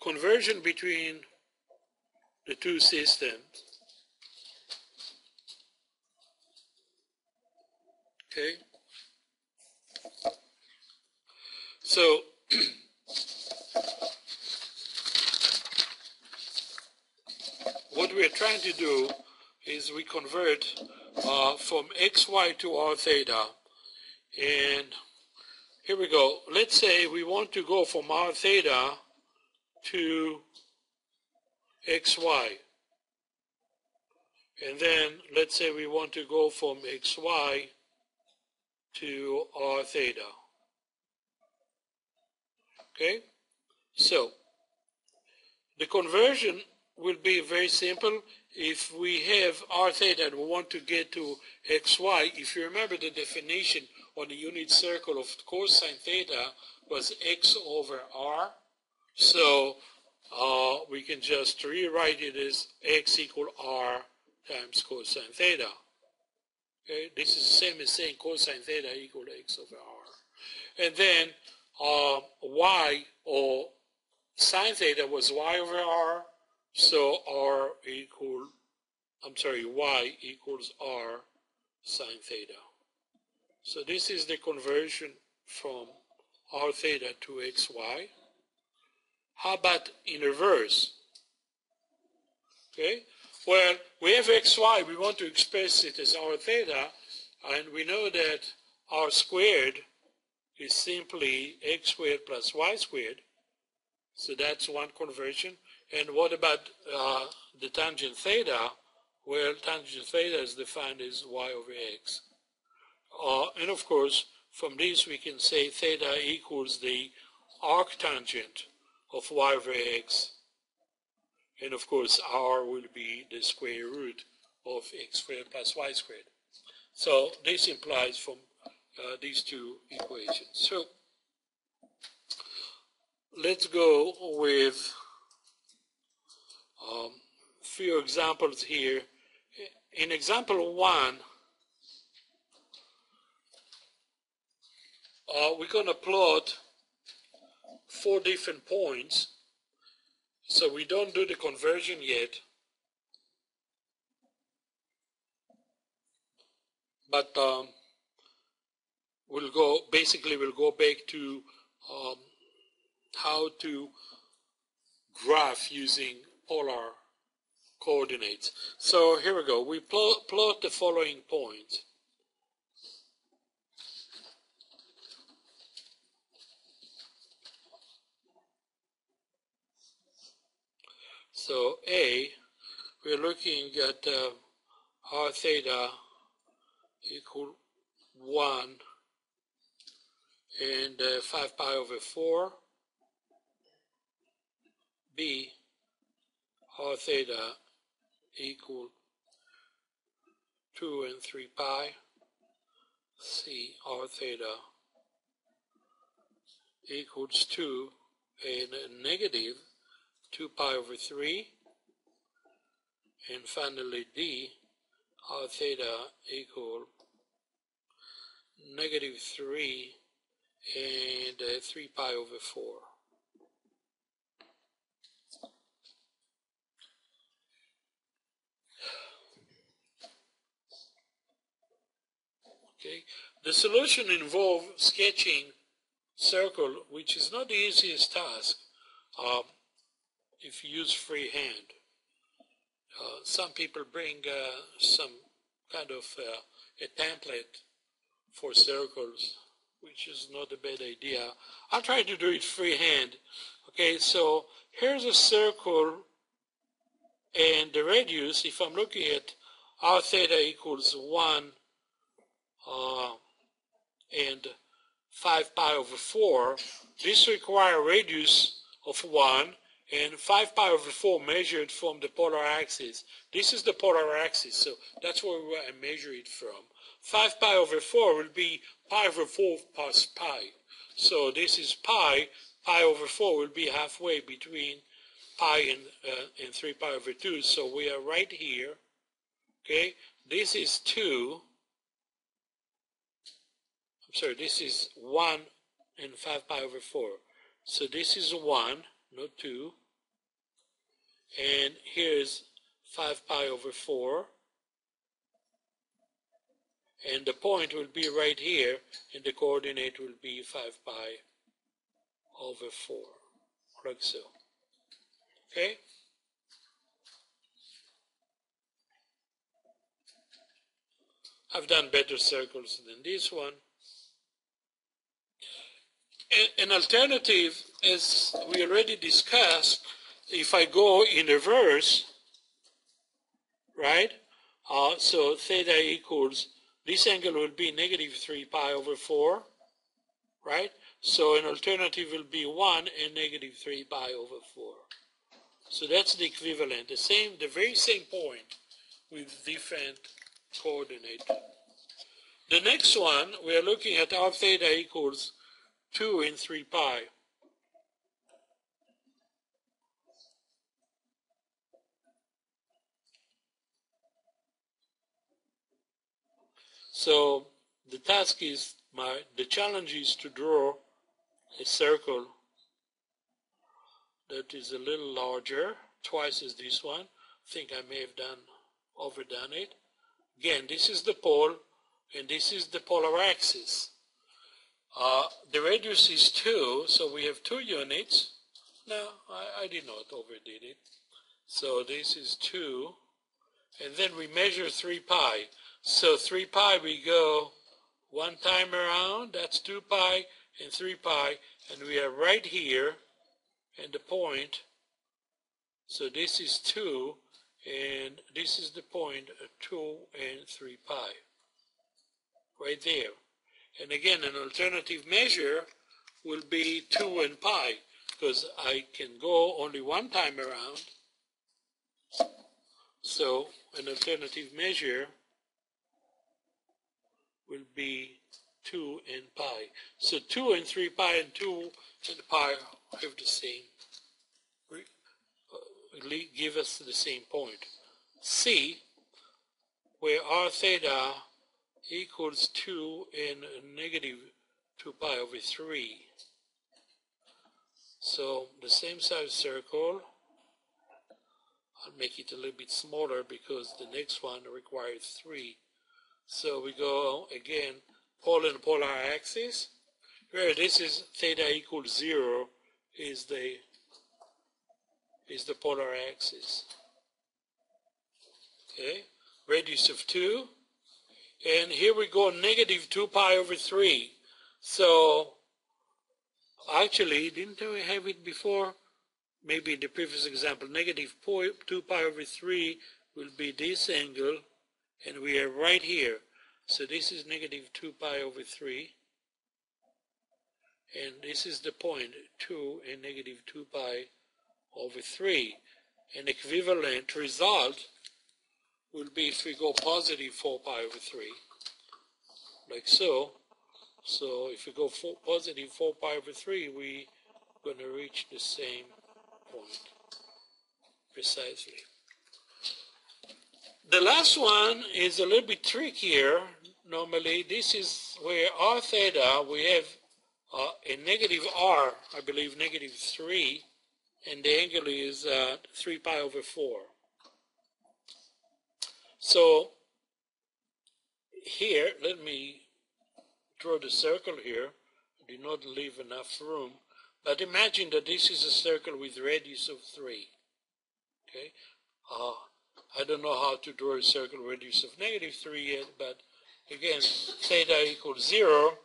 conversion between the two systems. Okay? So, what we're trying to do is we convert from xy to r theta. And here we go. Let's say we want to go from r theta to xy. And then let's say we want to go from xy to r theta. Okay? So, the conversion will be very simple. If we have r theta and we want to get to xy, if you remember the definition on the unit circle of cosine theta was x over r. So we can just rewrite it as x equal r times cosine theta. Okay, this is the same as saying cosine theta equal x over r. And then y, or sine theta was y over r, so y equals r sine theta. So this is the conversion from r theta to xy. How about in reverse? Okay, well, we have xy, we want to express it as r theta, and we know that r squared is simply x squared plus y squared. So that's one conversion. And what about the tangent theta? Well, tangent theta is defined as y over x. And of course, from this we can say theta equals the arctangent of y over x. And of course, r will be the square root of x squared plus y squared. So this implies from these two equations. So let's go with a few examples here. In example 1, we're going to plot 4 different points. So we don't do the conversion yet, but we'll go back to how to graph using polar coordinates. So here we go. We plot the following points. So A, we're looking at r theta equal 1 and 5 pi over 4. B, r theta equal 2 and 3 pi. C, r theta equals 2 and negative 2 pi over 3. And finally D, r theta equal negative 3 and 3 pi over 4. Okay. The solution involves sketching circle, which is not the easiest task if you use freehand. Some people bring some kind of a template for circles, which is not a bad idea. I'll try to do it freehand. Okay, so here's a circle, and the radius, if I'm looking at r theta equals 1 and 5 pi over 4, this requires a radius of 1 and 5 pi over 4 measured from the polar axis. This is the polar axis, so that's where I measure it from. 5 pi over 4 will be pi over 4 plus pi. So this is pi. Pi over 4 will be halfway between pi and 3 pi over 2. So we are right here. Okay, this is 2. I'm sorry, this is 1 and 5 pi over 4. So this is 1, not 2. and here's 5 pi over 4, and the point will be right here, and the coordinate will be 5 pi over 4, like so. Okay? I've done better circles than this one. An alternative, as we already discussed, if I go in reverse, right? So theta equals, this angle will be negative 3 pi over 4, right? So an alternative will be 1 and negative 3 pi over 4. So that's the equivalent, the very same point with different coordinate. The next one, we are looking at r theta equals 2 and 3 pi. So the task is, the challenge is to draw a circle that is a little larger, twice as this one. I think I may have overdone it. Again, this is the pole, and this is the polar axis. The radius is 2, so we have 2 units. No, I did not overdid it. So this is 2, and then we measure 3 pi. So 3 pi, we go 1 time around, that's 2 pi and 3 pi, and we are right here, and the point, so this is 2, and this is the point, 2 and 3 pi, right there. And again, an alternative measure will be 2 and pi, because I can go only 1 time around. So an alternative measure will be 2 and pi. So 2 and 3 pi and 2 and pi have the same, give us the same point. C, where r theta equals 2 and negative 2 pi over 3. So the same size circle, I'll make it a little bit smaller because the next one requires 3. So we go again, pole and polar axis, where this is theta equals 0 is the polar axis. Okay, radius of 2. And here we go negative 2 pi over 3. So actually, didn't we have it before? Maybe in the previous example, negative 2 pi over 3 will be this angle, and we are right here. So this is negative 2 pi over 3. And this is the point, 2 and negative 2 pi over 3. An equivalent result will be if we go positive 4 pi over 3, like so. So if we go positive 4 pi over 3, we're going to reach the same point, precisely. The last one is a little bit trickier. Normally, this is where r theta, we have a negative r, I believe negative 3, and the angle is 3 pi over 4. So here, let me draw the circle here. I did not leave enough room. But imagine that this is a circle with radius of 3. Okay? I don't know how to draw a circle radius of negative 3 yet, but again, theta equals 0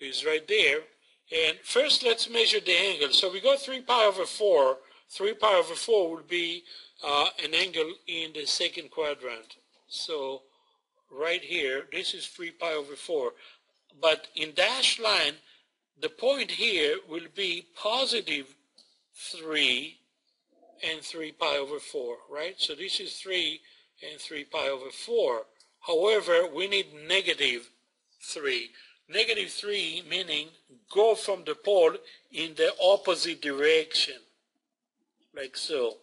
is right there. And first, let's measure the angle. So we go 3 pi over 4. 3 pi over 4 will be an angle in the second quadrant. So right here, this is 3 pi over 4. But in dashed line, the point here will be positive 3 and 3 pi over 4, right? So this is 3 and 3 pi over 4. However, we need negative 3. Negative 3 meaning go from the pole in the opposite direction, like so.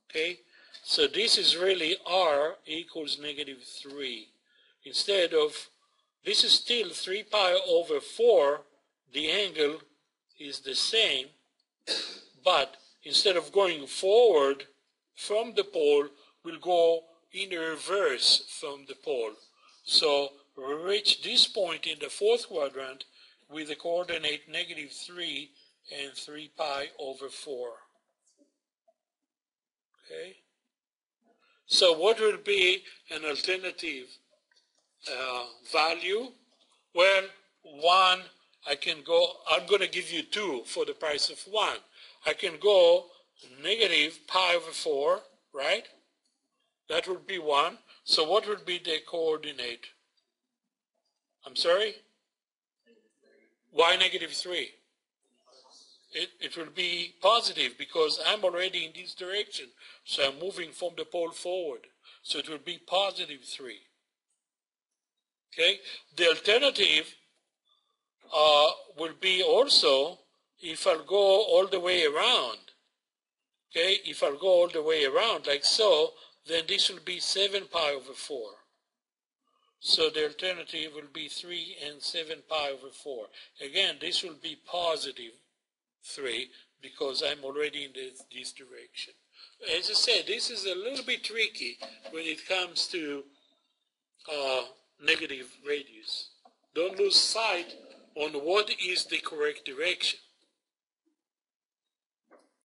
Okay? So this is really r equals negative 3. Instead of, this is still 3 pi over 4, the angle is the same, but instead of going forward, from the pole will go in reverse from the pole. So we reach this point in the fourth quadrant with the coordinate -3 and 3 pi over 4. Okay? So what will be an alternative value? Well, 1, I'm going to give you 2 for the price of 1. I can go negative pi over 4, right? That would be 1. So what would be the coordinate? I'm sorry? Why -3? It will be positive because I'm already in this direction. So I'm moving from the pole forward. So it will be +3. Okay? The alternative will be also if I'll go all the way around. Okay? If I'll go all the way around like so, then this will be 7 pi over 4. So the alternative will be 3 and 7 pi over 4. Again, this will be +3 because I'm already in this direction. As I said, this is a little bit tricky when it comes to negative radius. Don't lose sight on what is the correct direction.